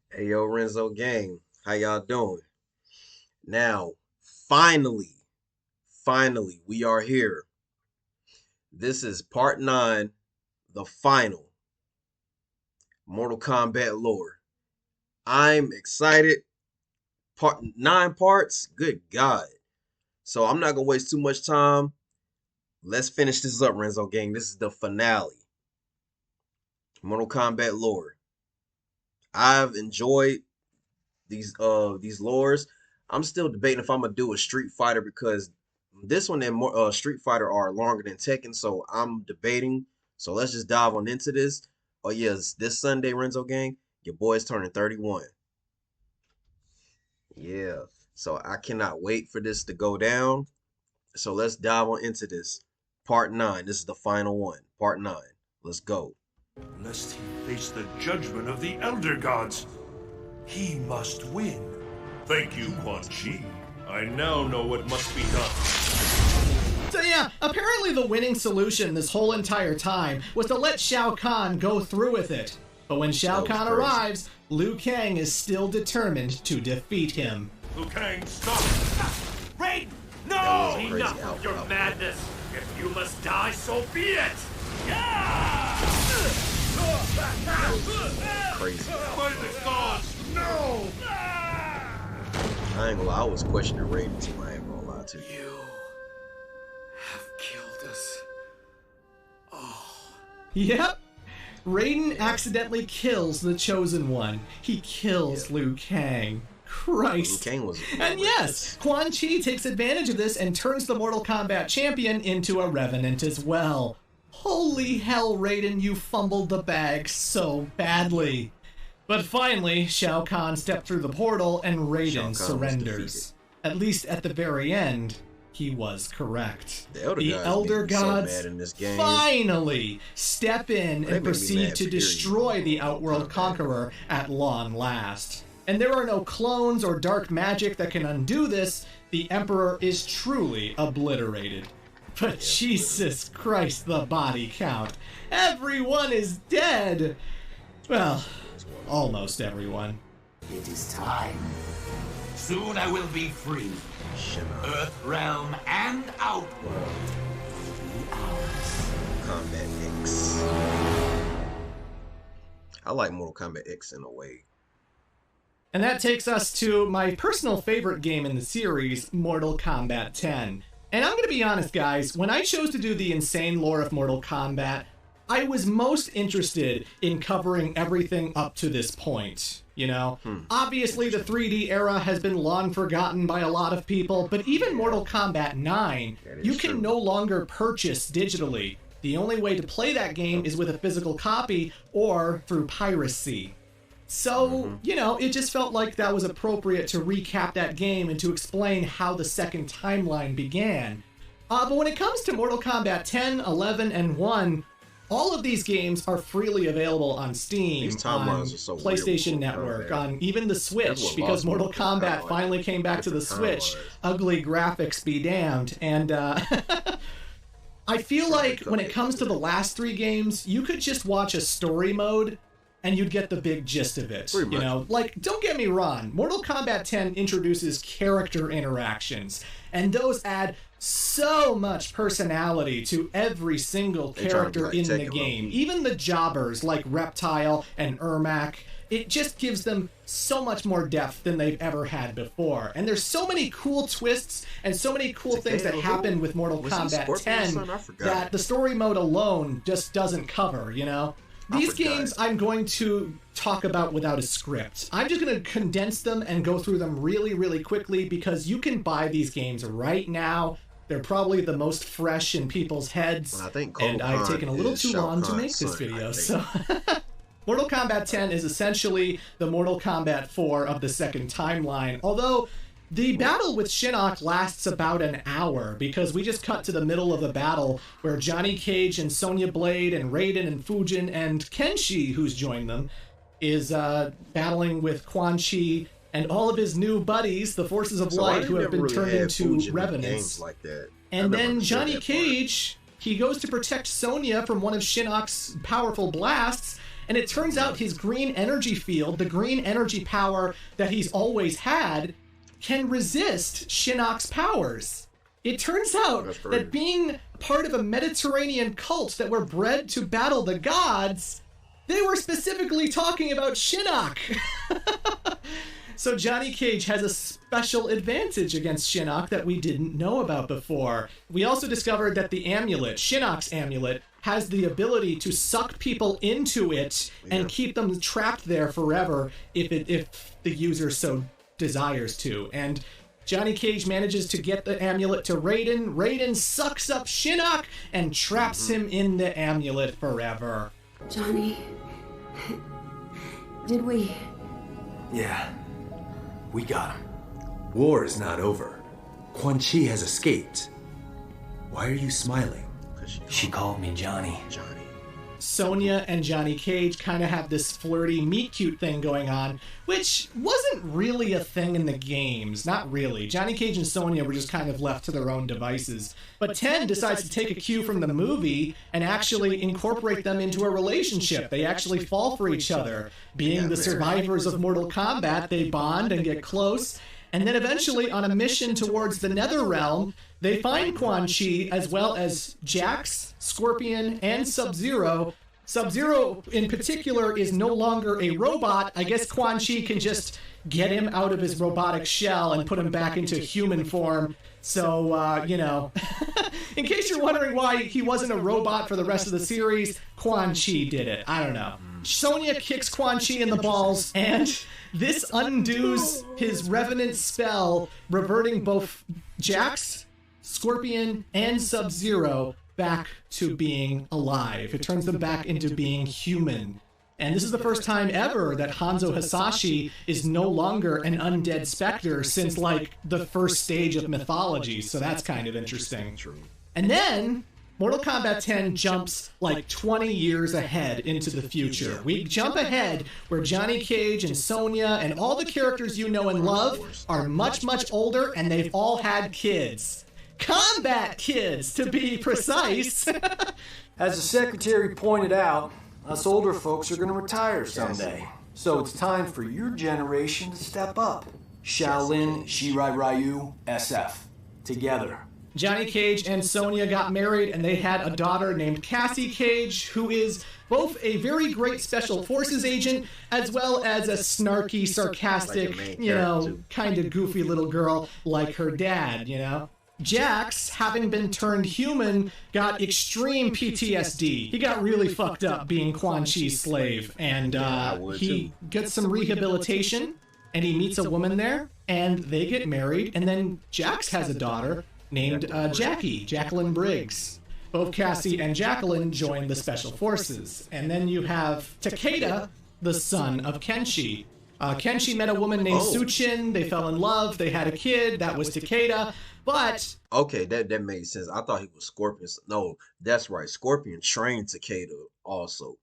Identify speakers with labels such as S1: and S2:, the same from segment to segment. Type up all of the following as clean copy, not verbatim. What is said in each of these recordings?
S1: Hey yo, Renzo gang, how y'all doing? Now, finally, finally, we are here. This is part 9, the final Mortal Kombat lore. I'm excited. Part 9 parts, good God. So I'm not gonna waste too much time. Let's finish this up, Renzo gang. This is the finale. Mortal Kombat lore. I've enjoyed these lores. I'm still debating if I'm gonna do a Street Fighter because this one and more Street Fighter are longer than Tekken, so I'm debating. So let's just dive on into this. Oh yes, this Sunday, Renzo gang, your boy's turning 31. Yeah, so I cannot wait for this to go down. So let's dive on into this. Part 9. This is the final one. Part 9. Let's go.
S2: Lest he face the judgment of the Elder Gods. He must win. Thank you, Quan Chi. I now know what must be done.
S3: So yeah, apparently the winning solution this whole entire time was to let Shao Kahn go through with it. But when Shao Kahn arrives, Liu Kang is still determined to defeat him.
S2: Liu Kang, stop!
S4: Raiden! No!
S1: Crazy
S4: Enough of your madness! If you must die, so be it!
S1: Crazy.
S2: By the gods, no!
S1: I ain't gonna lie, I was questioning Raiden too. I ain't gonna lie to you.
S4: You have killed us.
S3: Yep. Raiden accidentally kills the Chosen One. He kills Liu Kang. Christ.
S1: Liu Kang was
S3: And yes, Quan Chi takes advantage of this and turns the Mortal Kombat champion into a Revenant as well. Holy hell, Raiden, you fumbled the bag so badly. But finally, Shao Kahn stepped through the portal and Raiden surrenders. At least at the very end, he was correct.
S1: The
S3: Elder Gods
S1: so mad in this game.
S3: finally step in
S1: They make
S3: and
S1: me
S3: proceed
S1: mad,
S3: to
S1: period.
S3: destroy the Outworld Conqueror at long last. And there are no clones or dark magic that can undo this. The Emperor is truly obliterated. But Jesus Christ, the body count. Everyone is dead. Well, almost everyone.
S5: It is time. Soon I will be free. Earth realm and outworld will be ours.
S1: Kombat X. I like Mortal Kombat X in a way.
S3: And that takes us to my personal favorite game in the series, Mortal Kombat 10. And I'm going to be honest, guys, when I chose to do the insane lore of Mortal Kombat, I was most interested in covering everything up to this point. You know, obviously the 3D era has been long forgotten by a lot of people, but even Mortal Kombat 9, you can no longer purchase digitally. The only way to play that game is with a physical copy or through piracy. So, you know, it just felt like that was appropriate to recap that game and to explain how the second timeline began. But when it comes to Mortal Kombat 10, 11, and 1, all of these games are freely available on Steam,
S1: These
S3: on
S1: timelines are so weird with
S3: PlayStation
S1: Mortal
S3: Network,
S1: Kombat.
S3: on even the
S1: That's
S3: Switch,
S1: what
S3: because
S1: lost me
S3: Mortal
S1: with the
S3: Kombat
S1: timeline.
S3: finally came back to the
S1: Different
S3: Switch.
S1: timelines.
S3: Ugly graphics be damned. And I feel like when it comes to the last 3 games, you could just watch a story mode and you'd get the big gist of it.
S1: Pretty
S3: You
S1: much.
S3: know, like, don't get me wrong, Mortal Kombat 10 introduces character interactions, and those add so much personality to every single
S1: They trying to be
S3: character
S1: like
S3: in the
S1: Tekken,
S3: game.
S1: though.
S3: Even the jobbers like Reptile and Ermac, it just gives them so much more depth than they've ever had before. And there's so many cool twists and so many cool things that
S1: Takeo,
S3: happen with Mortal
S1: was he
S3: Kombat
S1: Scorpion's
S3: 10
S1: son? I forgot.
S3: that the story mode alone just doesn't cover, you know? These
S1: forgot.
S3: games I'm going to talk about without a script. I'm just going to condense them and go through them really, really quickly because you can buy these games right now. They're probably the most fresh in people's heads.
S1: Well, I think
S3: and I've
S1: Kombat
S3: taken a little
S1: is
S3: too
S1: Shao
S3: long to
S1: Kahn's
S3: make this
S1: son,
S3: video,
S1: I
S3: so... Mortal Kombat 10 is essentially the Mortal Kombat 4 of the second timeline, although the battle with Shinnok lasts about an hour because we just cut to the middle of the battle where Johnny Cage and Sonya Blade and Raiden and Fujin and Kenshi, who's joined them, is battling with Quan Chi and all of his new buddies, the Forces of
S1: So why
S3: Light,
S1: they
S3: who have
S1: never
S3: been
S1: really
S3: turned
S1: had
S3: into
S1: Fujin in
S3: Revenants.
S1: games like that? I
S3: And
S1: never
S3: then
S1: understood
S3: Johnny
S1: that part.
S3: Cage, he goes to protect Sonya from one of Shinnok's powerful blasts, And it turns out his green energy field, the green energy power that he's always had, can resist Shinnok's powers. It turns out that being part of a Mediterranean cult that were bred to battle the gods, they were specifically talking about Shinnok. So Johnny Cage has a special advantage against Shinnok that we didn't know about before. We also discovered that the amulet, Shinnok's amulet, has the ability to suck people into it and keep them trapped there forever if the user so desires to. And Johnny Cage manages to get the amulet to Raiden. Raiden sucks up Shinnok and traps him in the amulet forever.
S6: Johnny, did we?
S7: Yeah, we got him. War is not over. Quan Chi has escaped. Why are you smiling?
S5: She called me Johnny.
S3: Sonya and Johnny Cage kind of have this flirty meet-cute thing going on, which wasn't really a thing in the games. Not really. Johnny Cage and Sonya were just kind of left to their own devices. But Ten decides to take a cue from the movie and actually incorporate them into a relationship. They actually fall for each other. Being the survivors of Mortal Kombat, they bond and get close. And then eventually, on a mission towards the Netherrealm, they find Quan Chi as well as Jax, Scorpion, and Sub-Zero. Sub-Zero, in particular, is no longer a robot. I guess Quan Chi can just get him out of his robotic shell and put him back into human form. So, you know, in case you're wondering why he wasn't a robot for the rest of the series, Quan Chi did it. I don't know. Sonya kicks Quan Chi in the balls, and this undoes his Revenant spell, reverting both Jax, Scorpion, and Sub-Zero back to being alive. It turns them back into being human. And this is the first time ever that Hanzo Hasashi is no longer an undead specter since, like, the first stage of mythology, so that's kind of interesting. And then Mortal Kombat 10 jumps like 20 years ahead into the future. We jump ahead where Johnny Cage and Sonya and all the characters you know and love are much, much older, and they've all had kids. Combat kids, to be precise.
S8: As the secretary pointed out, us older folks are going to retire someday. So it's time for your generation to step up. Shaolin, Shirai Ryu, SF. Together.
S3: Johnny Cage and Sonya got married, and they had a daughter named Cassie Cage, who is both a very great special forces agent, as well as a snarky, sarcastic, you know, kind of goofy little girl like her dad, you know? Jax, having been turned human, got extreme PTSD. He got really fucked up being Quan Chi's slave, and he gets some rehabilitation, and he meets a woman there, and they get married, and then Jax has a daughter named Jacqueline Briggs. Both Cassie and Jacqueline join the Special Forces. And then you have Takeda, the son of Kenshi. Kenshi met a woman named Suchin. They fell in love. They had a kid. That was Takeda. But
S1: okay, that made sense. I thought he was Scorpion. No, that's right. Scorpion trained Takeda also.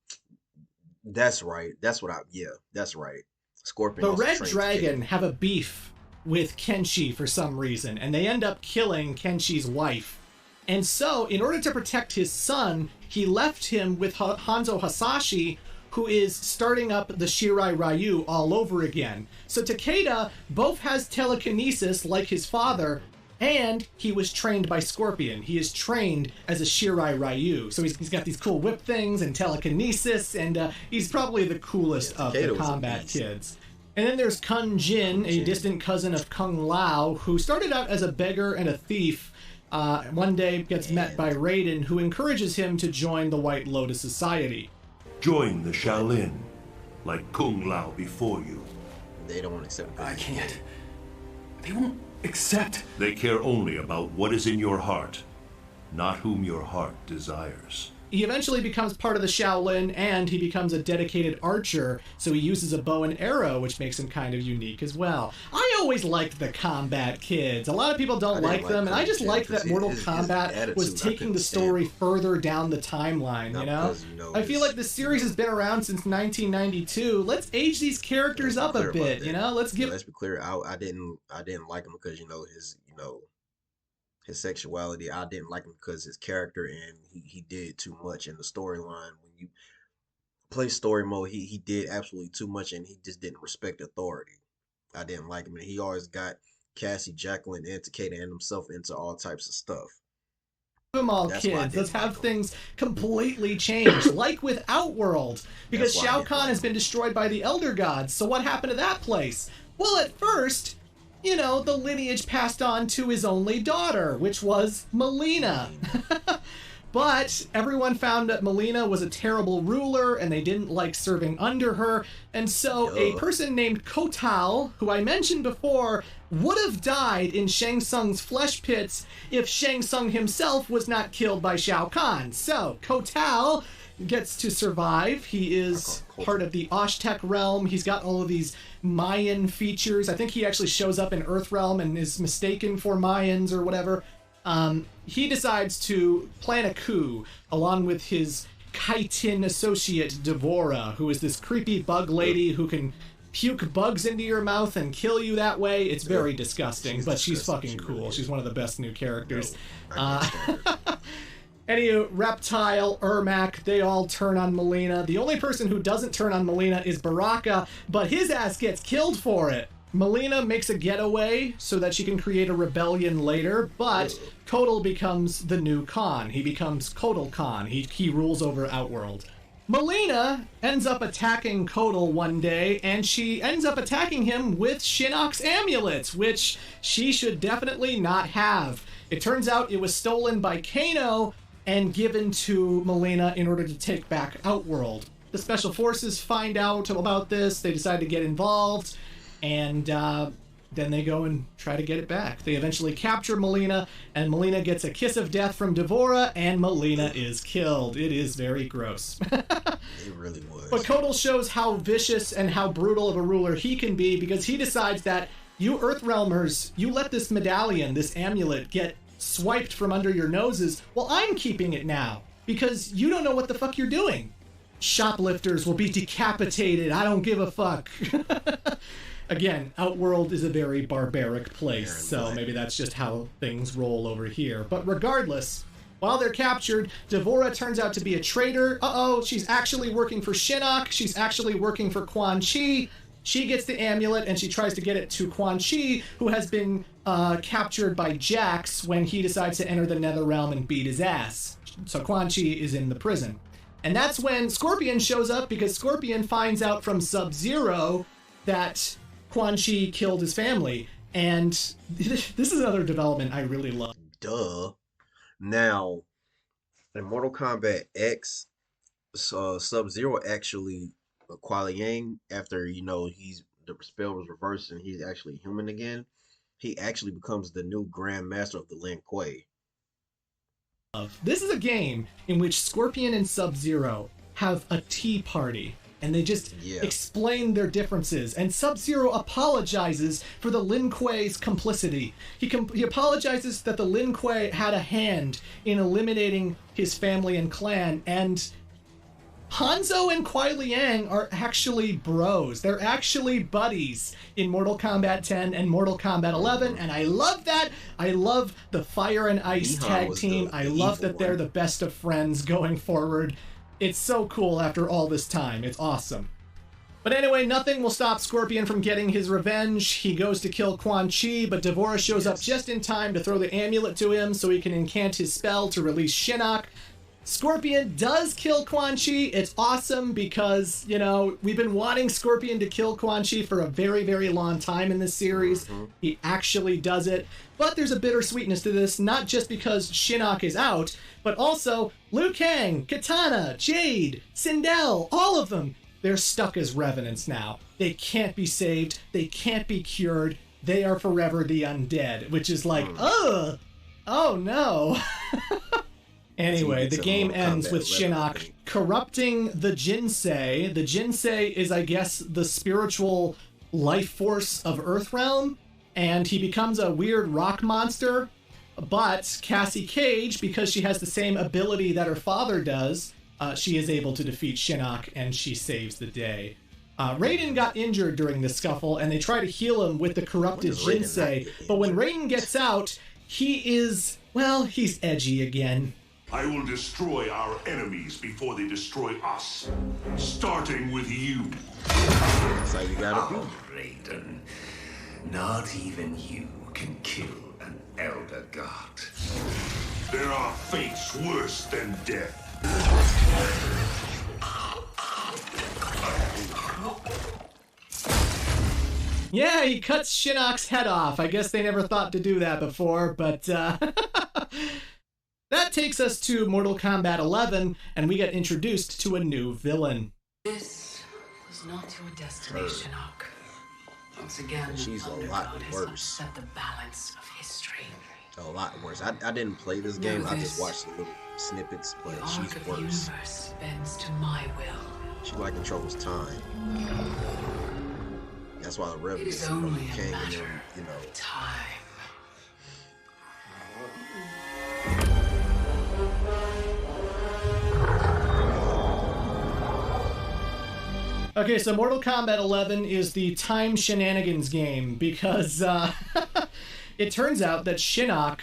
S1: That's right. That's right. Scorpion.
S3: The
S1: also
S3: Red
S1: trained
S3: Dragon
S1: Takeda.
S3: have a beef with Kenshi for some reason, and they end up killing Kenshi's wife. And so, in order to protect his son, he left him with Hanzo Hasashi, who is starting up the Shirai Ryu all over again. So Takeda both has telekinesis like his father, and he was trained by Scorpion. He is trained as a Shirai Ryu. So he's got these cool whip things and telekinesis, and he's probably the coolest of the combat kids. And then there's Kun Jin, a distant cousin of Kung Lao, who started out as a beggar and a thief. One day gets met by Raiden, who encourages him to join the White Lotus Society.
S2: Join the Shaolin, like Kung Lao before you.
S1: They don't accept that.
S7: I can't. They won't accept.
S2: They care only about what is in your heart, not whom your heart desires.
S3: He eventually becomes part of the Shaolin, and he becomes a dedicated archer, so he uses a bow and arrow, which makes him kind of unique as well. I always liked the combat kids. A lot of people don't like them, and I just like that Mortal Kombat was taking the story further down the timeline, you know? I feel like the series has been around since 1992. Let's age these characters up a bit, you know? Let's be
S1: clear. I didn't like him because, his sexuality. I didn't like him because his character, and he did too much in the storyline. When you play story mode, he did absolutely too much, and he just didn't respect authority. I didn't like him, and he always got Cassie, Jacqueline, and Takeda and himself into all types of stuff.
S3: Them all
S1: That's why I
S3: kids.
S1: didn't
S3: Let's have
S1: like him.
S3: things completely change, like with Outworld, because
S1: That's why I
S3: Shao
S1: didn't
S3: Kahn
S1: like
S3: has
S1: him.
S3: been destroyed by the Elder Gods. So what happened to that place? Well, at first, you know, the lineage passed on to his only daughter, which was Melina. But everyone found that Melina was a terrible ruler, and they didn't like serving under her. And so a person named Kotal, who I mentioned before, would have died in Shang Tsung's flesh pits if Shang Tsung himself was not killed by Shao Kahn. So Kotal gets to survive. He is part of the Aztec realm. He's got all of these Mayan features. I think he actually shows up in Earthrealm and is mistaken for Mayans or whatever. He decides to plan a coup along with his chitin associate Devora, who is this creepy bug lady who can puke bugs into your mouth and kill you that way. It's very disgusting, but she's fucking cool. She's one of the best new characters. Anywho, Reptile, Ermac, they all turn on Melina. The only person who doesn't turn on Melina is Baraka, but his ass gets killed for it. Melina makes a getaway so that she can create a rebellion later, but Kotal becomes the new Khan. He becomes Kotal Khan. He rules over Outworld. Melina ends up attacking Kotal one day, and she ends up attacking him with Shinnok's amulets, which she should definitely not have. It turns out it was stolen by Kano and given to Melina in order to take back Outworld. The Special Forces find out about this. They decide to get involved, and then they go and try to get it back. They eventually capture Melina, and Melina gets a kiss of death from Devora, and Melina is killed. It is very gross.
S1: It really was.
S3: But Kotal shows how vicious and how brutal of a ruler he can be, because he decides that you Earthrealmers, you let this medallion, this amulet, get swiped from under your noses. Well, I'm keeping it now, because you don't know what the fuck you're doing. Shoplifters will be decapitated. I don't give a fuck. Again, Outworld is a very barbaric place, so maybe that's just how things roll over here. But regardless, while they're captured, Devora turns out to be a traitor. Uh-oh, she's actually working for Shinnok. She's actually working for Quan Chi. She gets the amulet, and she tries to get it to Quan Chi, who has been captured by Jax when he decides to enter the Netherrealm and beat his ass. So Quan Chi is in the prison. And that's when Scorpion shows up, because Scorpion finds out from Sub-Zero that Quan Chi killed his family. And this is another development I really love.
S1: Duh. Now, in Mortal Kombat X, Sub-Zero actually, Kuala Yang, after, you know, the spell was reversed and he's actually human again, he actually becomes the new Grand Master of the Lin Kuei.
S3: This is a game in which Scorpion and Sub-Zero have a tea party, and they just explain their differences. And Sub-Zero apologizes for the Lin Kuei's complicity. He apologizes that the Lin Kuei had a hand in eliminating his family and clan, and Hanzo and Kuai Liang are actually bros. They're actually buddies in Mortal Kombat 10 and Mortal Kombat 11, and I love that. I love the Fire and Ice tag team. I love that they're the best of friends going forward. It's so cool after all this time. It's awesome. But anyway, nothing will stop Scorpion from getting his revenge. He goes to kill Quan Chi, but Devora shows up just in time to throw the amulet to him so he can incant his spell to release Shinnok. Scorpion does kill Quan Chi. It's awesome because, you know, we've been wanting Scorpion to kill Quan Chi for a very, very long time in this series. He actually does it. But there's a bittersweetness to this, not just because Shinnok is out, but also Liu Kang, Katana, Jade, Sindel, all of them. They're stuck as revenants now. They can't be saved. They can't be cured. They are forever the undead, which is like, ugh, oh no. Anyway, the game ends with Shinnok corrupting the Jinsei. The Jinsei is, I guess, the spiritual life force of Earthrealm, and he becomes a weird rock monster. But Cassie Cage, because she has the same ability that her father does, she is able to defeat Shinnok, and she saves the day. Raiden got injured during this scuffle, and they try to heal him with the corrupted Jinsei. But when Raiden gets out, he is, well, he's edgy again.
S2: I will destroy our enemies before they destroy us. Starting with you.
S1: That's how you gotta be.
S5: Oh, Raiden. Not even you can kill an Elder God.
S2: There are fates worse than death.
S3: Yeah, he cuts Shinnok's head off. I guess they never thought to do that before, but that takes us to Mortal Kombat 11, and we get introduced to a new villain.
S6: This was not your destination, Shinnok. Once again,
S1: She's a
S6: Elder
S1: lot
S6: God has
S1: worse.
S6: upset the balance of history.
S1: A lot worse. I didn't play this game. I just watched the little snippets, but
S6: The
S1: she's
S6: arc of the
S1: worse.
S6: universe bends to my will.
S1: She like controls time. That's why the
S6: It
S1: Revenant
S6: is only a
S1: came in
S6: matter
S1: them, you know.
S6: of time.
S3: Okay, so Mortal Kombat 11 is the time shenanigans game because it turns out that Shinnok,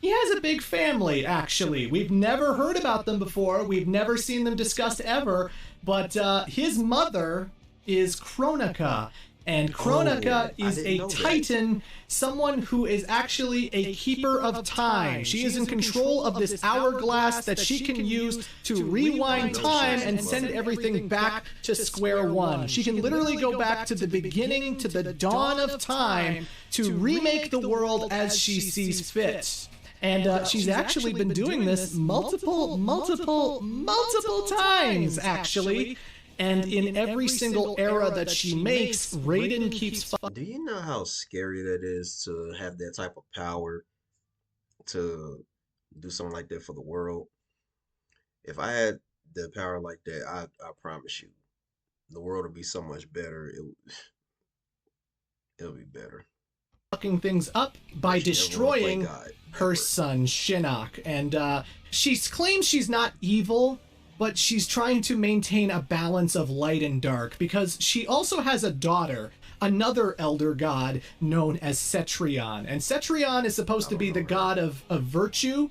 S3: he has a big family, actually. We've never heard about them before. We've never seen them discussed ever. But his mother is Kronika. And Kronika is a titan, someone who is actually a keeper of time. She is in control of this hourglass that she can use to rewind time and send everything back to square one. She can literally go back to the beginning, to the dawn of time, to remake the world as she sees fit. And she's actually been doing this multiple times, actually. And in every single era that she makes, Raiden keeps...
S1: Do you know how scary that is to have that type of power to do something like that for the world? If I had the power like that, I promise you, the world would be so much better. It'll be better.
S3: Fucking things up by destroying her son, Shinnok. And she claims she's not evil, but she's trying to maintain a balance of light and dark because she also has a daughter, another elder god known as Cetrion. And Cetrion is supposed to be the god of virtue,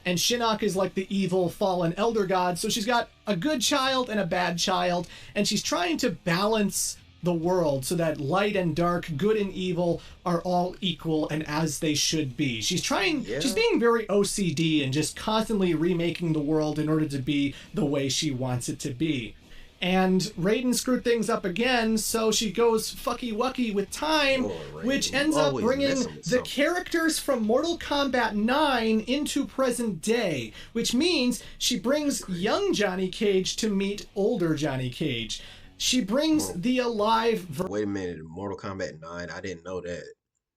S3: and Shinnok is like the evil fallen elder god. So she's got a good child and a bad child, and she's trying to balance the world so that light and dark, good and evil are all equal and as they should be. She's being very OCD and just constantly remaking the world in order to be the way she wants it to be. And Raiden screwed things up again, so she goes fucky-wucky with time, which ends up bringing the characters from Mortal Kombat 9 into present day, which means she brings young Johnny Cage to meet older Johnny Cage. She brings the alive...
S1: Wait a minute, Mortal Kombat 9, I didn't know that.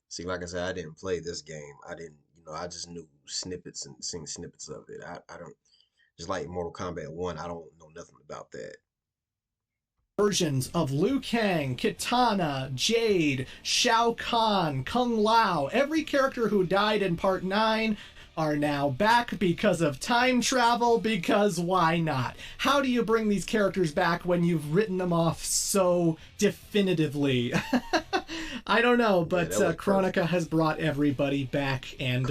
S1: See, like I said, I didn't play this game. I didn't, I just knew snippets and seen snippets of it. I don't, just like Mortal Kombat 1, I don't know nothing about that.
S3: Versions of Liu Kang, Kitana, Jade, Shao Kahn, Kung Lao, every character who died in Part 9 are now back because of time travel, because why not? How do you bring these characters back when you've written them off so definitively? I don't know, but Kronika has brought everybody back, and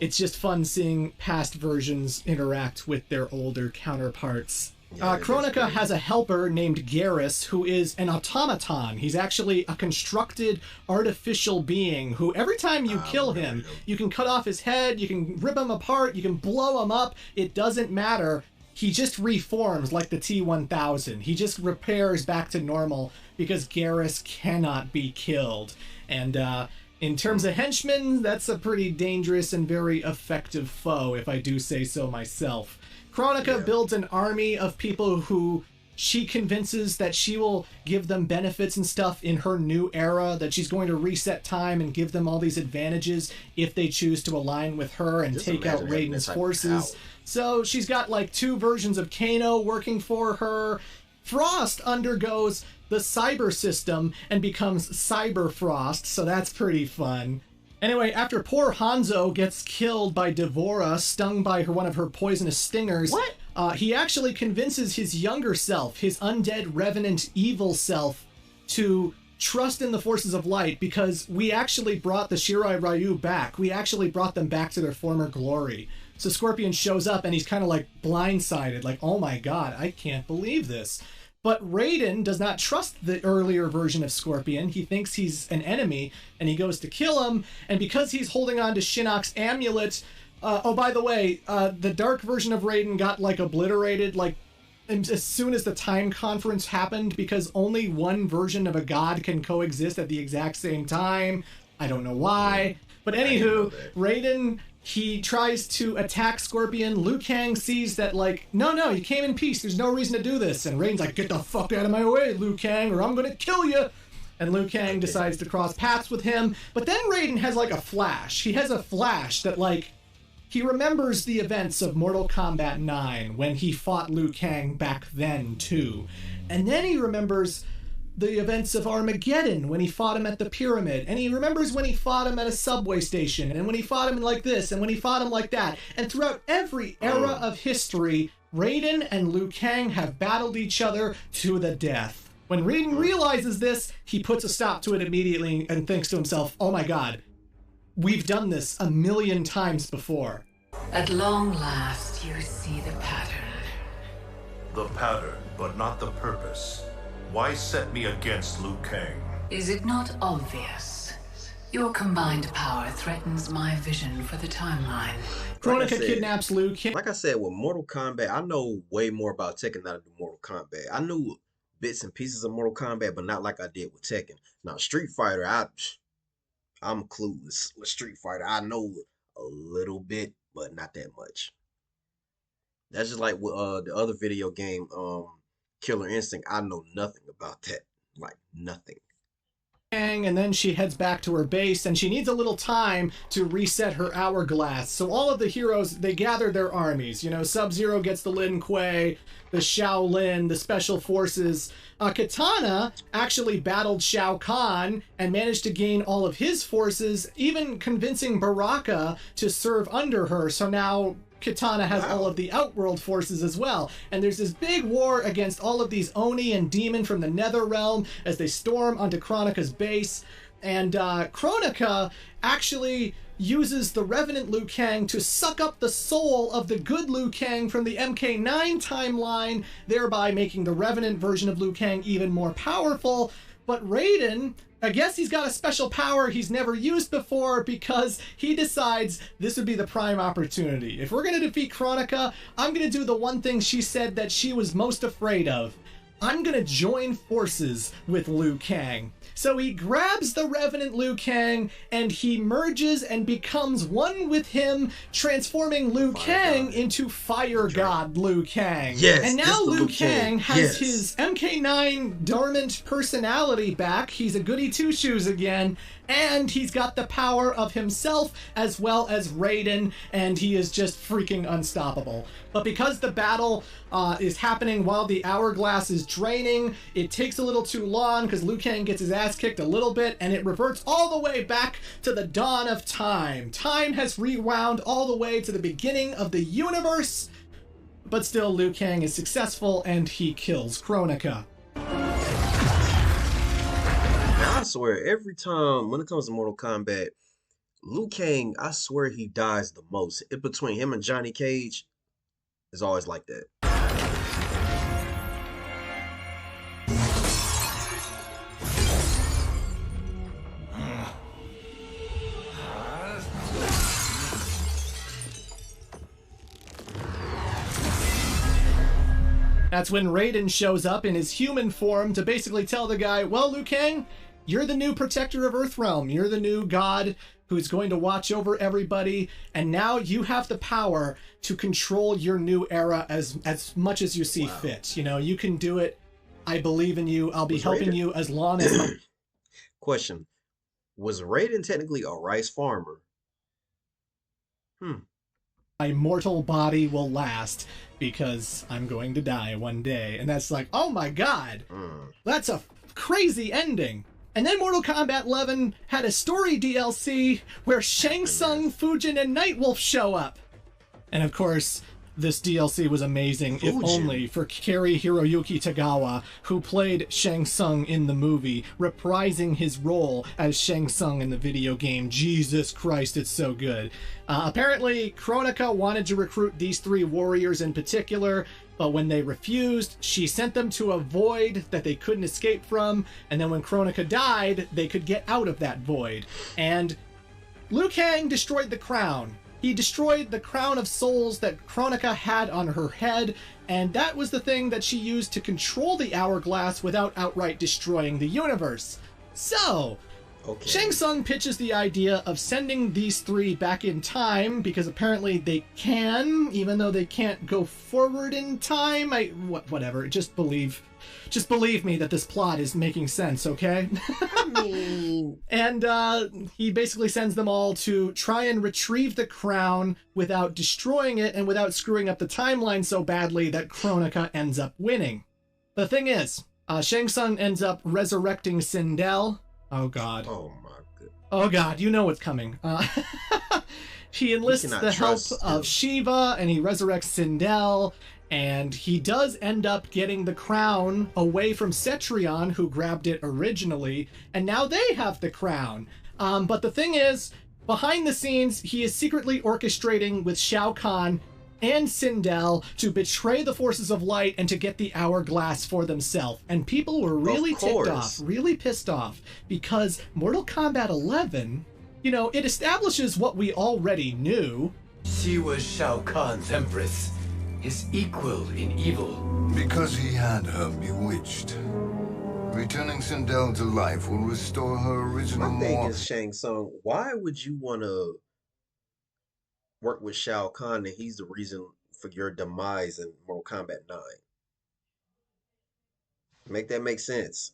S3: it's just fun seeing past versions interact with their older counterparts. Kronika has a helper named Garrus, who is an automaton. He's actually a constructed artificial being who every time you kill him, you can cut off his head, you can rip him apart, you can blow him up. It doesn't matter. He just reforms like the T-1000. He just repairs back to normal because Garrus cannot be killed. And in terms of henchmen, that's a pretty dangerous and very effective foe, if I do say so myself. Kronika builds an army of people who she convinces that she will give them benefits and stuff in her new era, that she's going to reset time and give them all these advantages if they choose to align with her and take out Raiden's forces. So she's got like 2 versions of Kano working for her. Frost undergoes the cyber system and becomes Cyber Frost, so that's pretty fun. Anyway, after poor Hanzo gets killed by Devora, stung by one of her poisonous stingers, he actually convinces his younger self, his undead revenant evil self, to trust in the forces of light, because we actually brought the Shirai Ryu back. We actually brought them back to their former glory. So Scorpion shows up and he's kind of like blindsided, like, oh my god, I can't believe this. But Raiden does not trust the earlier version of Scorpion. He thinks he's an enemy, and he goes to kill him. And because he's holding on to Shinnok's amulet, oh, by the way, the dark version of Raiden got, like, obliterated, like, as soon as the time conference happened, because only one version of a god can coexist at the exact same time. I don't know why. But anywho, Raiden, he tries to attack Scorpion. Liu Kang sees that, like, no, you came in peace. There's no reason to do this. And Raiden's like, get the fuck out of my way, Liu Kang, or I'm gonna kill you. And Liu Kang decides to cross paths with him. But then Raiden has, like, a flash. He has a flash that, like, he remembers the events of Mortal Kombat 9 when he fought Liu Kang back then, too. And then he remembers the events of Armageddon when he fought him at the pyramid. And he remembers when he fought him at a subway station. And when he fought him like this. And when he fought him like that. And throughout every era of history, Raiden and Liu Kang have battled each other to the death. When Raiden realizes this, he puts a stop to it immediately and thinks to himself, oh my god, we've done this 1,000,000 times before.
S6: At long last, you see the pattern.
S2: The pattern, but not the purpose. Why set me against Liu Kang?
S6: Is it not obvious? Your combined power threatens my vision for the timeline.
S3: Kronika kidnaps Liu Kang.
S1: Like I said, with Mortal Kombat, I know way more about Tekken than I do Mortal Kombat. I knew bits and pieces of Mortal Kombat, but not like I did with Tekken. Now, Street Fighter, I'm clueless with Street Fighter. I know a little bit, but not that much. That's just like with the other video game, Killer Instinct. I know nothing about that. Like, nothing.
S3: And then she heads back to her base, and she needs a little time to reset her hourglass. So all of the heroes, they gather their armies. You know, Sub-Zero gets the Lin Kuei, the Shaolin, the Special Forces. Katana actually battled Shao Kahn and managed to gain all of his forces, even convincing Baraka to serve under her. So now Katana has all of the Outworld forces as well. And there's this big war against all of these Oni and Demon from the Nether Realm as they storm onto Kronika's base. And Kronika actually uses the Revenant Liu Kang to suck up the soul of the good Liu Kang from the MK9 timeline, thereby making the Revenant version of Liu Kang even more powerful. But Raiden, I guess he's got a special power he's never used before, because he decides this would be the prime opportunity. If we're going to defeat Kronika, I'm going to do the one thing she said that she was most afraid of. I'm going to join forces with Liu Kang. So he grabs the Revenant Liu Kang and he merges and becomes one with him, transforming Liu Kang into Fire God Liu Kang.
S1: Yes,
S3: and now Liu Kang has
S1: yes.
S3: his MK9 dormant personality back. He's a goody two-shoes again. And he's got the power of himself as well as Raiden, and he is just freaking unstoppable. But because the battle is happening while the hourglass is draining, it takes a little too long because Liu Kang gets his ass kicked a little bit, and it reverts all the way back to the dawn of time. Time has rewound all the way to the beginning of the universe, but still Liu Kang is successful and he kills Kronika.
S1: I swear, every time when it comes to Mortal Kombat, Liu Kang, I swear he dies the most. In between him and Johnny Cage, it's always like that.
S3: That's when Raiden shows up in his human form to basically tell the guy, well, Liu Kang, you're the new protector of Earthrealm. You're the new god who's going to watch over everybody. And now you have the power to control your new era as much as you see fit. You know, you can do it. I believe in you. I'll be helping you as long as...
S1: Question. Was Raiden technically a rice farmer?
S3: My mortal body will last because I'm going to die one day. And that's like, oh my god, that's a crazy ending. And then Mortal Kombat 11 had a story DLC where Shang Tsung, Fujin, and Nightwolf show up. And of course, this DLC was amazing, if only for Kari Hiroyuki Tagawa, who played Shang Tsung in the movie, reprising his role as Shang Tsung in the video game. Jesus Christ, it's so good. Apparently, Kronika wanted to recruit these 3 warriors in particular, but when they refused, she sent them to a void that they couldn't escape from, and then when Kronika died, they could get out of that void. And Liu Kang destroyed the crown. He destroyed the crown of souls that Kronika had on her head, and that was the thing that she used to control the hourglass without outright destroying the universe. So, Shang Tsung pitches the idea of sending these 3 back in time, because apparently they can, even though they can't go forward in time. Whatever, just believe me that this plot is making sense, okay? And he basically sends them all to try and retrieve the crown without destroying it and without screwing up the timeline so badly that Kronika ends up winning. The thing is, Shang Tsung ends up resurrecting Sindel. Oh god.
S1: Oh my god.
S3: Oh god, you know what's coming. He enlists the help of Shiva, and he resurrects Sindel, and he does end up getting the crown away from Cetrion, who grabbed it originally, and now they have the crown. But the thing is, behind the scenes, he is secretly orchestrating with Shao Kahn and Sindel to betray the forces of light and to get the hourglass for themselves. And people were really ticked off, really pissed off, because Mortal Kombat 11, you know, it establishes what we already knew.
S5: She was Shao Kahn's empress, his equal in evil.
S9: Because he had her bewitched. Returning Sindel to life will restore her original
S1: My thing is, Shang Tsung, why would you want to work with Shao Kahn and he's the reason for your demise in Mortal Kombat 9? Make that make sense.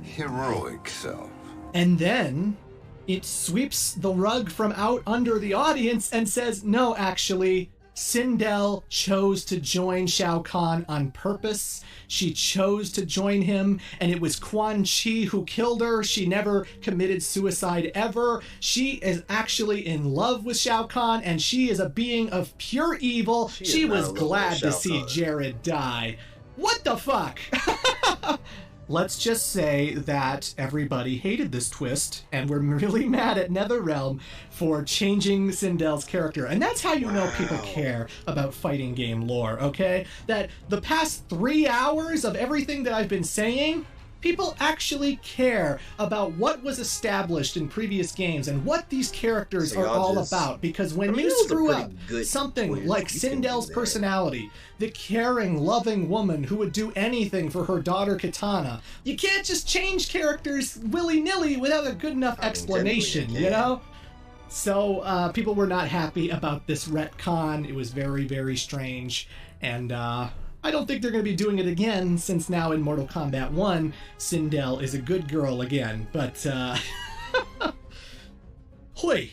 S9: Heroic self.
S3: And then it sweeps the rug from out under the audience and says, no, actually, Sindel chose to join Shao Kahn on purpose. She chose to join him, and it was Quan Chi who killed her. She never committed suicide ever. She is actually in love with Shao Kahn, and she is a being of pure evil. She was glad to see Jared die. What the fuck? Let's just say that everybody hated this twist, and we're really mad at NetherRealm for changing Sindel's character. And that's how you know people care about fighting game lore, okay? That the past 3 hours of everything that I've been saying, people actually care about what was established in previous games and what these characters are all about. Because when you screw up something like Sindel's personality, the caring, loving woman who would do anything for her daughter Kitana, you can't just change characters willy-nilly without a good enough explanation, you know? So people were not happy about this retcon. It was very, very strange. And I don't think they're going to be doing it again, since now in Mortal Kombat 1, Sindel is a good girl again, but, Hoi!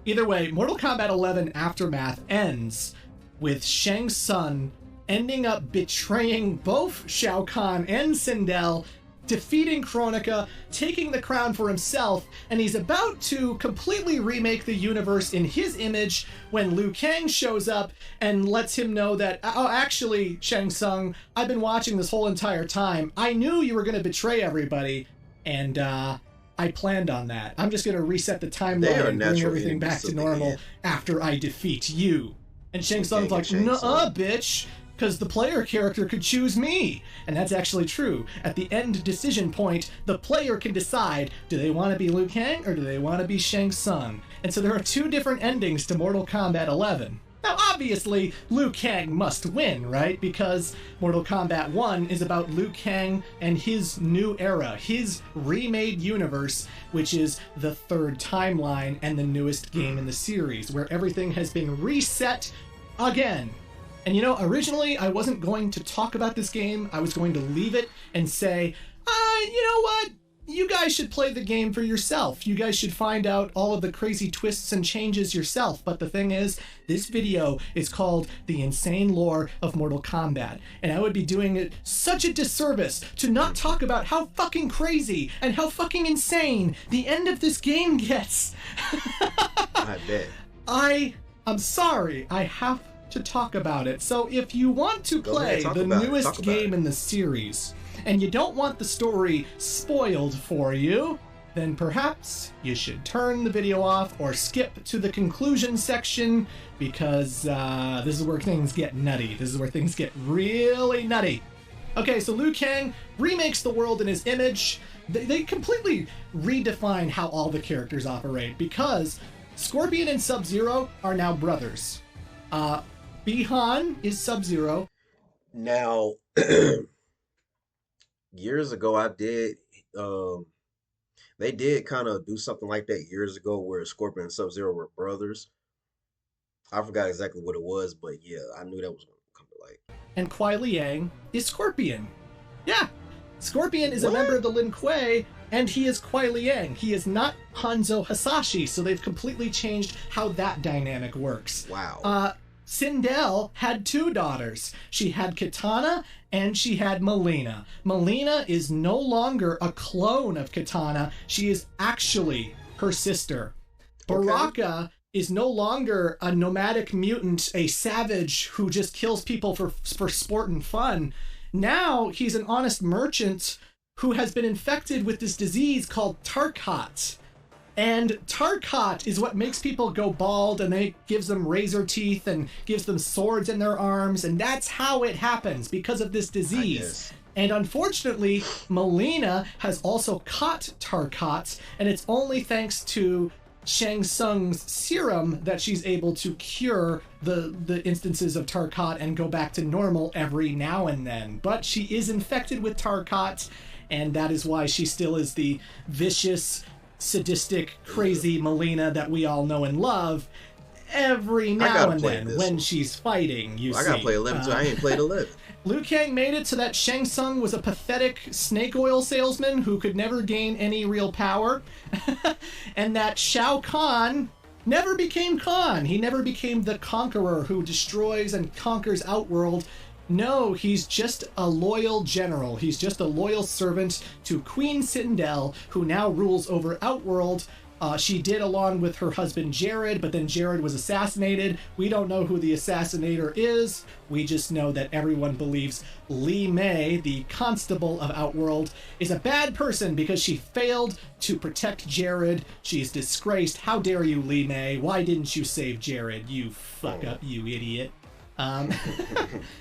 S3: Either way, Mortal Kombat 11 Aftermath ends with Shang Tsung ending up betraying both Shao Kahn and Sindel, defeating Kronika, taking the crown for himself, and he's about to completely remake the universe in his image when Liu Kang shows up and lets him know that, oh, actually, Shang Tsung, I've been watching this whole entire time. I knew you were going to betray everybody, and I planned on that. I'm just going to reset the timeline and bring everything back to normal after I defeat you. And Shang Tsung's like, nuh-uh, bitch. Because the player character could choose me. And that's actually true. At the end decision point, the player can decide, do they want to be Liu Kang or do they want to be Shang Tsung? And so there are 2 different endings to Mortal Kombat 11. Now obviously, Liu Kang must win, right? Because Mortal Kombat 1 is about Liu Kang and his new era, his remade universe, which is the 3rd timeline and the newest game in the series, where everything has been reset again. And you know, originally I wasn't going to talk about this game. I was going to leave it and say, you know what? You guys should play the game for yourself. You guys should find out all of the crazy twists and changes yourself. But the thing is, this video is called The Insane Lore of Mortal Kombat. And I would be doing it such a disservice to not talk about how fucking crazy and how fucking insane the end of this game gets.
S1: I bet.
S3: I'm sorry. I have to talk about it. So if you want to play the newest game in the series, and you don't want the story spoiled for you, then perhaps you should turn the video off or skip to the conclusion section, because this is where things get nutty. This is where things get really nutty. Okay, so Liu Kang remakes the world in his image. They completely redefine how all the characters operate, because Scorpion and Sub-Zero are now brothers. Bi-Han is Sub-Zero.
S1: Now, years ago, they did kind of do something like that years ago where Scorpion and Sub-Zero were brothers. I forgot exactly what it was, but yeah, I knew that was going to come to light.
S3: And Kuai Liang is Scorpion. Yeah, Scorpion is a member of the Lin Kuei, and he is Kuai Liang. He is not Hanzo Hasashi, so they've completely changed how that dynamic works.
S1: Wow.
S3: Sindel had 2 daughters. She had Kitana and she had Melina. Melina is no longer a clone of Kitana. She is actually her sister. Baraka is no longer a nomadic mutant, a savage who just kills people for sport and fun. Now he's an honest merchant who has been infected with this disease called Tarkat. And Tarkat is what makes people go bald, and it gives them razor teeth and gives them swords in their arms, and that's how it happens, because of this disease. And unfortunately, Melina has also caught Tarkat, and it's only thanks to Shang Tsung's serum that she's able to cure the instances of Tarkat and go back to normal every now and then. But she is infected with Tarkat, and that is why she still is the vicious, sadistic, crazy Melina that we all know and love. Every now and then when she's fighting, you see.
S1: I gotta play 11 too. I ain't played 11.
S3: Liu Kang made it so that Shang Tsung was a pathetic snake oil salesman who could never gain any real power. And that Shao Kahn never became Khan. He never became the conqueror who destroys and conquers Outworld. No, he's just a loyal general. He's just a loyal servant to Queen Sindel, who now rules over Outworld. She did along with her husband Jared, but then Jared was assassinated. We don't know who the assassinator is. We just know that everyone believes Li Mei, the constable of Outworld, is a bad person because she failed to protect Jared. She's disgraced. How dare you, Li Mei? Why didn't you save Jared? You fuck up, you idiot.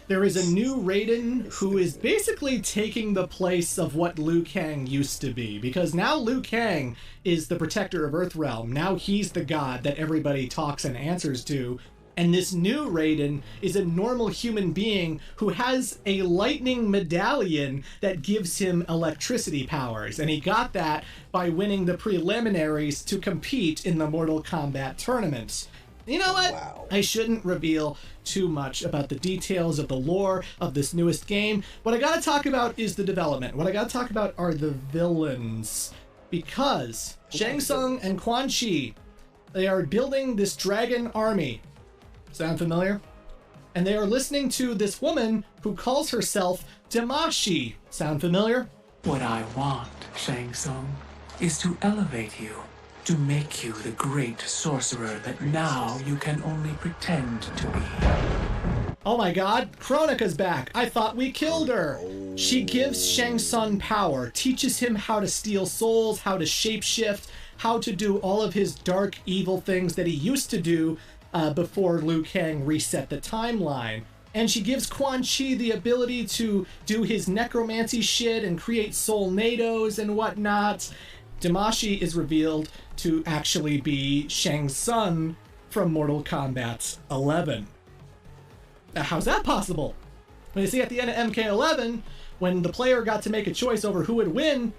S3: There is a new Raiden who is basically taking the place of what Liu Kang used to be, because now Liu Kang is the protector of Earthrealm. Now he's the god that everybody talks and answers to. And this new Raiden is a normal human being who has a lightning medallion that gives him electricity powers. And he got that by winning the preliminaries to compete in the Mortal Kombat tournament. You know what? Wow. I shouldn't reveal too much about the details of the lore of this newest game. What I gotta talk about is the development. What I gotta talk about are the villains. Because Shang Tsung and Quan Chi, they are building this dragon army. Sound familiar? And they are listening to this woman who calls herself Damashi. Sound familiar?
S6: What I want, Shang Tsung, is to elevate you. To make you the great sorcerer that now you can only pretend to be.
S3: Oh my god, Kronika's back. I thought we killed her. She gives Shang Tsung power, teaches him how to steal souls, how to shapeshift, how to do all of his dark, evil things that he used to do before Liu Kang reset the timeline. And she gives Quan Chi the ability to do his necromancy shit and create soulnados and whatnot. Damashi is revealed to actually be Shang Tsung from Mortal Kombat 11. Now, how's that possible? Well, you see, at the end of MK11, when the player got to make a choice over who would win,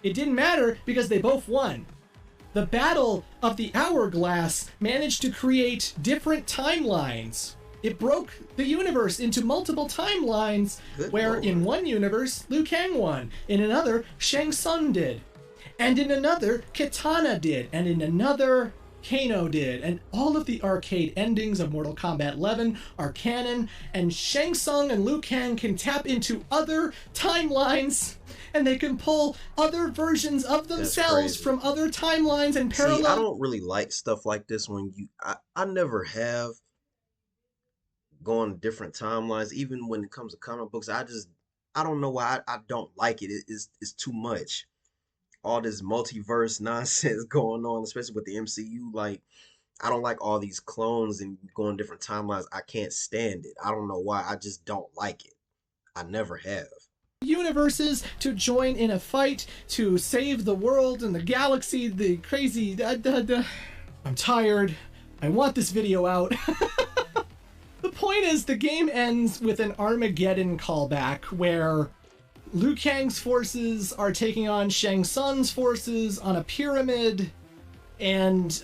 S3: it didn't matter because they both won. The Battle of the Hourglass managed to create different timelines. It broke the universe into multiple timelines, where in one universe, Liu Kang won. In another, Shang Tsung did. And in another, Kitana did, and in another, Kano did. And all of the arcade endings of Mortal Kombat 11 are canon, and Shang Tsung and Liu Kang can tap into other timelines, and they can pull other versions of themselves from other timelines and parallel.
S1: See, I don't really like stuff like this when I never have. going different timelines. Even when it comes to comic books, I don't know why I don't like it. It's too much. All this multiverse nonsense going on, especially with the MCU. Like, I don't like all these clones and going different timelines. I can't stand it. I don't know why. I just don't like it. I never have.
S3: Universes to join in a fight to save the world and the galaxy, the crazy... I'm tired. I want this video out. The point is, the game ends with an Armageddon callback where Liu Kang's forces are taking on Shang Tsung's forces on a pyramid, and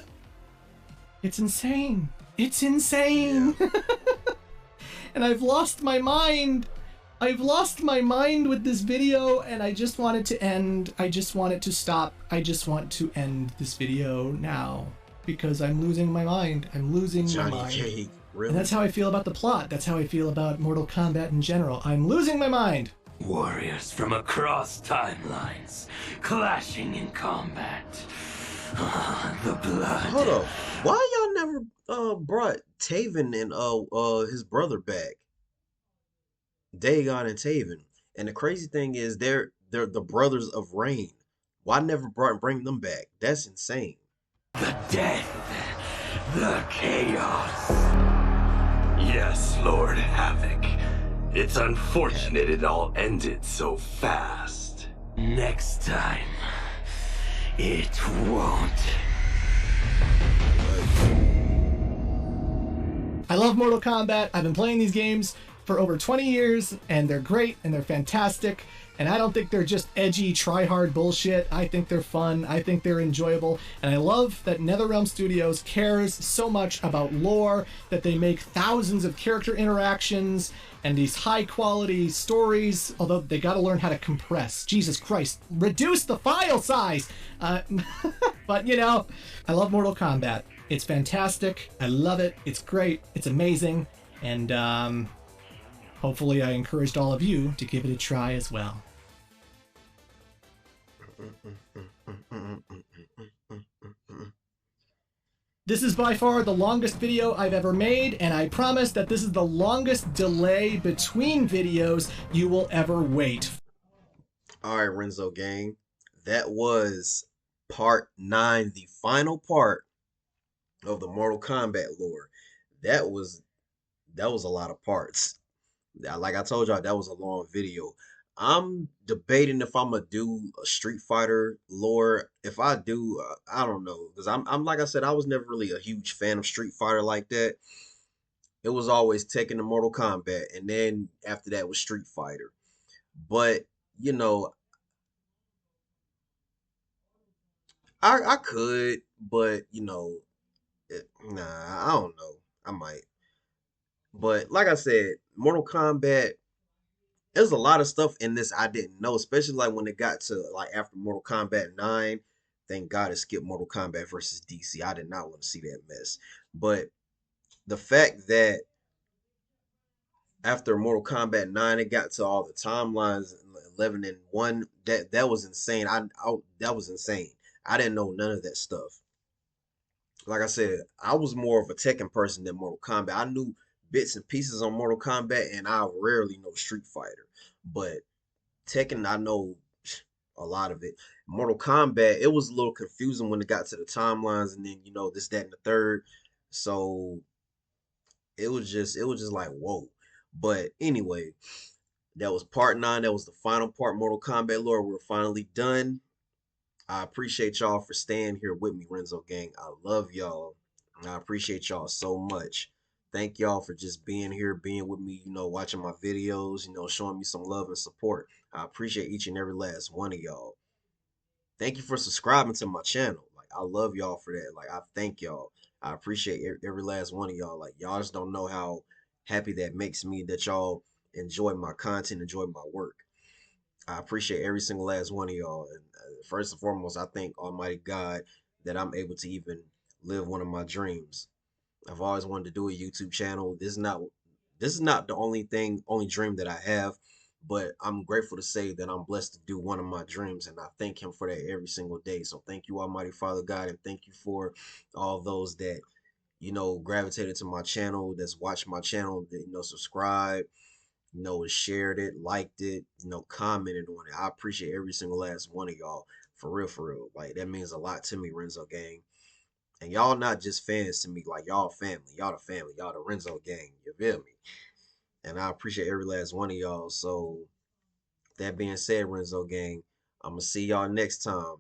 S3: it's insane. It's insane. And I've lost my mind. I've lost my mind with this video, and I just want it to end. I just want it to stop. I just want to end this video now because I'm losing my mind. I'm losing my mind.
S1: Cage, really?
S3: And that's how I feel about the plot. That's how I feel about Mortal Kombat in general. I'm losing my mind.
S4: Warriors from across timelines, clashing in combat. The blood.
S1: Hold up. Why y'all never brought Taven and his brother back? Dagon and Taven. And the crazy thing is they're the brothers of Rain. Why never bring them back? That's insane.
S4: The death. The chaos. Yes, Lord Havoc. It's unfortunate it all ended so fast. Next time, it won't.
S3: I love Mortal Kombat. I've been playing these games for over 20 years, and they're great and they're fantastic. And I don't think they're just edgy, try-hard bullshit. I think they're fun. I think they're enjoyable. And I love that NetherRealm Studios cares so much about lore, that they make thousands of character interactions and these high-quality stories, although they gotta learn how to compress. Jesus Christ, reduce the file size! But, you know, I love Mortal Kombat. It's fantastic. I love it. It's great. It's amazing. And, hopefully I encouraged all of you to give it a try as well. This is by far the longest video I've ever made, and I promise that this is the longest delay between videos you will ever wait.
S1: All right, Renzo gang. That was part 9, the final part of the Mortal Kombat lore. That was a lot of parts. Like I told y'all, that was a long video. I'm debating if I'm gonna do a Street Fighter lore. If I do, I don't know, because I'm like I said, I was never really a huge fan of Street Fighter like that. It was always Tekken and Mortal Kombat, and then after that was Street Fighter. But you know, I could, but you know, nah, I don't know. I might. But like I said, Mortal Kombat, there's a lot of stuff in this I didn't know, especially like when it got to like after Mortal Kombat 9. Thank God it skipped Mortal Kombat versus DC. I did not want to see that mess. But the fact that after Mortal Kombat 9, it got to all the timelines 11 and 1, that was insane. That was insane. I didn't know none of that stuff. Like I said, I was more of a Tekken person than Mortal Kombat. I knew bits and pieces on Mortal Kombat, and I rarely know Street Fighter. But Tekken, I know a lot of it. Mortal Kombat, it was a little confusing when it got to the timelines, and then you know this, that, and the third. So it was just like whoa. But anyway, that was part 9. That was the final part, Mortal Kombat lore. We're finally done. I appreciate y'all for staying here with me, Renzo gang. I love y'all. And I appreciate y'all so much. Thank y'all for just being here, being with me, you know, watching my videos, you know, showing me some love and support. I appreciate each and every last one of y'all. Thank you for subscribing to my channel. Like, I love y'all for that. Like, I thank y'all. I appreciate every last one of y'all. Like, y'all just don't know how happy that makes me that y'all enjoy my content, enjoy my work. I appreciate every single last one of y'all. And first and foremost, I thank Almighty God that I'm able to even live one of my dreams. I've always wanted to do a YouTube channel. This is not the only dream that I have, but I'm grateful to say that I'm blessed to do one of my dreams, and I thank him for that every single day. So thank you, Almighty Father God, and thank you for all those that gravitated to my channel, that's watched my channel, that, subscribe, shared it, liked it, commented on it. I appreciate every single last one of y'all. For real, for real. Like, that means a lot to me, Renzo gang. And y'all not just fans to me, like, y'all family. Y'all the family. Y'all the Renzo gang. You feel me? And I appreciate every last one of y'all. So, that being said, Renzo gang, I'm going to see y'all next time.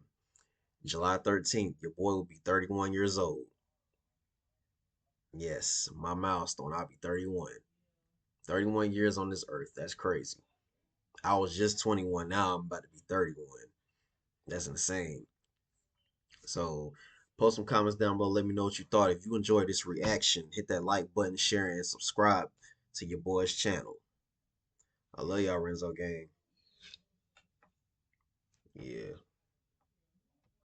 S1: July 13th, your boy will be 31 years old. Yes, my milestone. I'll be 31. 31 years on this earth. That's crazy. I was just 21. Now I'm about to be 31. That's insane. So post some comments down below. Let me know what you thought. If you enjoyed this reaction, hit that like button, share, and subscribe to your boy's channel. I love y'all, Renzo gang. Yeah.